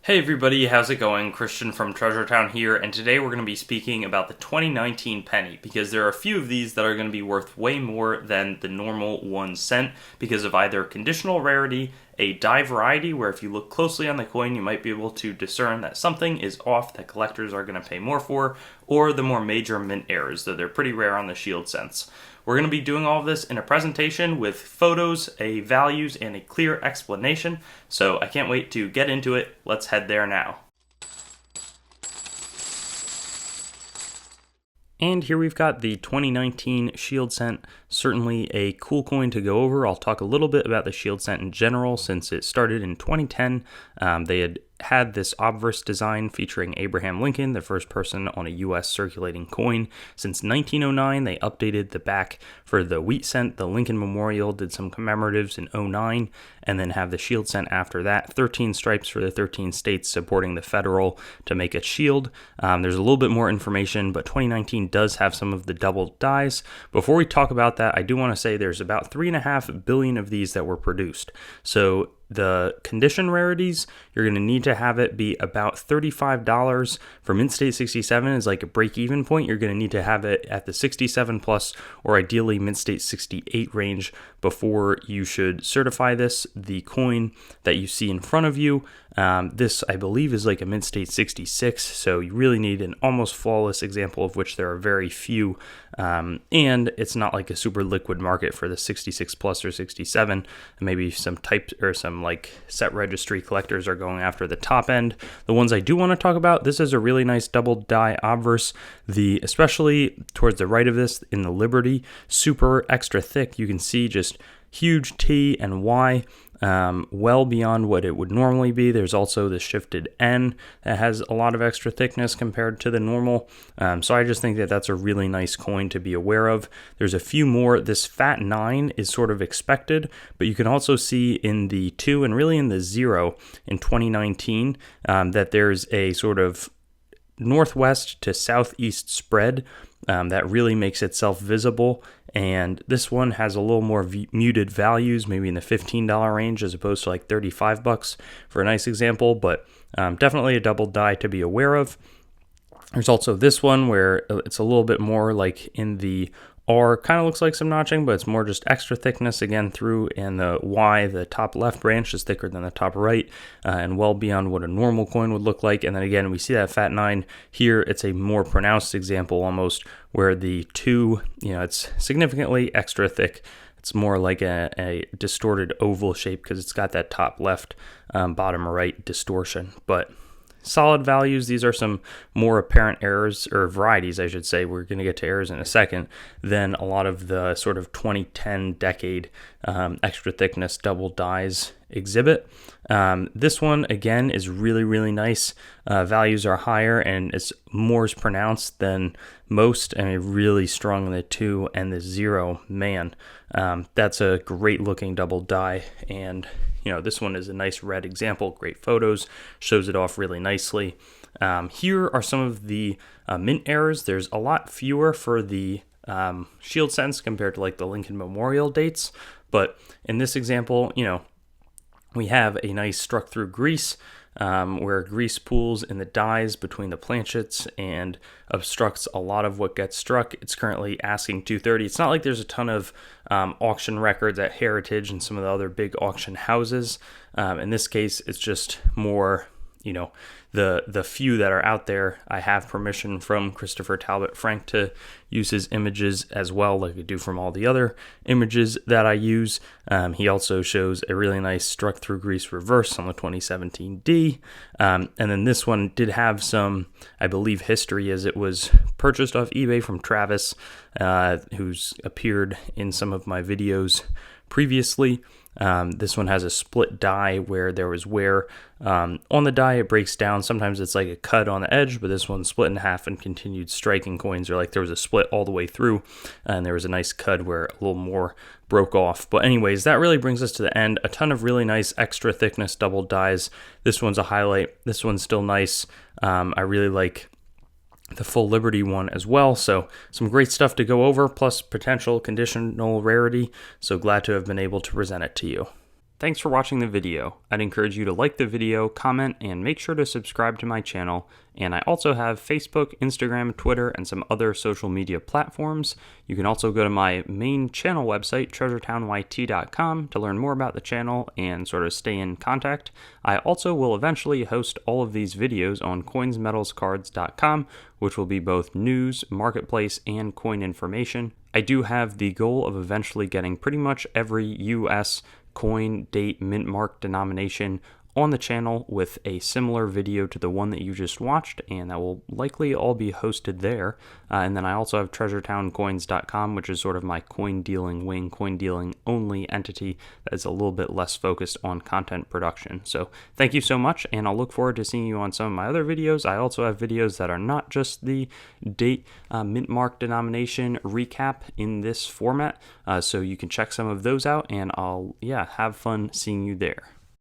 Hey everybody, how's it going? Christian from Treasure Town here, and today we're going to be speaking about the 2019 penny, because there are a few of these that are going to be worth way more than the normal 1 cent because of either conditional rarity, a die variety where if you look closely on the coin you might be able to discern that something is off that collectors are going to pay more for, or the more major mint errors, though they're pretty rare on the shield cents. We're going to be doing all of this in a presentation with photos, values, and a clear explanation, so I can't wait to get into it. Let's head there now. And here we've got the 2019 Shield Cent, certainly a cool coin to go over. I'll talk a little bit about the Shield Cent in general since it started in 2010. They had this obverse design featuring Abraham Lincoln, the first person on a U.S. circulating coin. Since 1909, they updated the back for the wheat cent. The Lincoln Memorial did some commemoratives in 09, and then have the shield cent after that. 13 stripes for the 13 states supporting the federal to make a shield. There's a little bit more information, but 2019 does have some of the double dies. Before we talk about that, I do want to say there's about 3.5 billion of these that were produced. So the condition rarities, you're going to need to have it be about $35 for Mint State 67 is like a break-even point. You're going to need to have it at the 67 plus, or ideally Mint State 68 range before you should certify this. The coin that you see in front of you, this I believe is like a Mint State 66, so you really need an almost flawless example, of which there are very few, and it's not like a super liquid market for the 66 plus or 67. Maybe some types or some like set registry collectors are going after the top end. The ones I do want to talk about, this is a really nice double die obverse. Especially towards the right of this in the Liberty, super extra thick. You can see just huge T and Y, well beyond what it would normally be. There's also the shifted N that has a lot of extra thickness compared to the normal. So I just think that that's a really nice coin to be aware of. There's a few more. This fat 9 is sort of expected, but you can also see in the 2 and really in the 0 in 2019 that there's a sort of northwest to southeast spread that really makes itself visible, and this one has a little more muted values, maybe in the $15 range as opposed to like $35 for a nice example, but definitely a double die to be aware of. There's also this one where it's a little bit more like in the R, kind of looks like some notching, but it's more just extra thickness again through, and the Y, the top left branch, is thicker than the top right, and well beyond what a normal coin would look like. And then again, we see that fat 9 here. It's a more pronounced example almost, where the 2, it's significantly extra thick. It's more like a distorted oval shape because it's got that top left, bottom right distortion, but solid values. These are some more apparent errors, or varieties I should say, we're going to get to errors in a second, than a lot of the sort of 2010 decade extra thickness double dies exhibit. This one again is really, really nice. Values are higher and it's more pronounced than most, and really strong in the 2 and the 0. Man, that's a great looking double die, and this one is a nice red example. Great photos, shows it off really nicely. Here are some of the mint errors. There's a lot fewer for the shield cents compared to like the Lincoln Memorial dates, but in this example, we have a nice struck through grease, where grease pools in the dies between the planchets and obstructs a lot of what gets struck. It's currently asking $230. It's not like there's a ton of auction records at Heritage and some of the other big auction houses. In this case, it's just more, the few that are out there. I have permission from Christopher Talbot Frank to use his images as well, like I do from all the other images that I use. He also shows a really nice struck through grease reverse on the 2017D. And then this one did have some, I believe, history, as it was purchased off eBay from Travis, who's appeared in some of my videos previously. This one has a split die where there was wear on the die. It breaks down. Sometimes it's like a cut on the edge, but this one's split in half and continued striking coins, or like there was a split all the way through and there was a nice cut where a little more broke off. But anyways, that really brings us to the end. A ton of really nice extra thickness double dies. This one's a highlight. This one's still nice. I really like the full Liberty one as well. So some great stuff to go over, plus potential conditional rarity. So glad to have been able to present it to you. Thanks for watching the video. I'd encourage you to like the video, comment, and make sure to subscribe to my channel. And I also have Facebook, Instagram, Twitter, and some other social media platforms. You can also go to my main channel website, treasuretownYT.com, to learn more about the channel and sort of stay in contact. I also will eventually host all of these videos on coinsmetalscards.com, which will be both news, marketplace, and coin information. I do have the goal of eventually getting pretty much every US coin, date, mint mark, denomination on the channel with a similar video to the one that you just watched, and that will likely all be hosted there. And then I also have treasuretowncoins.com, which is sort of my coin dealing wing, coin dealing only entity that is a little bit less focused on content production. So thank you so much, and I'll look forward to seeing you on some of my other videos. I also have videos that are not just the date, mint mark, denomination recap in this format, so you can check some of those out, and I'll have fun seeing you there.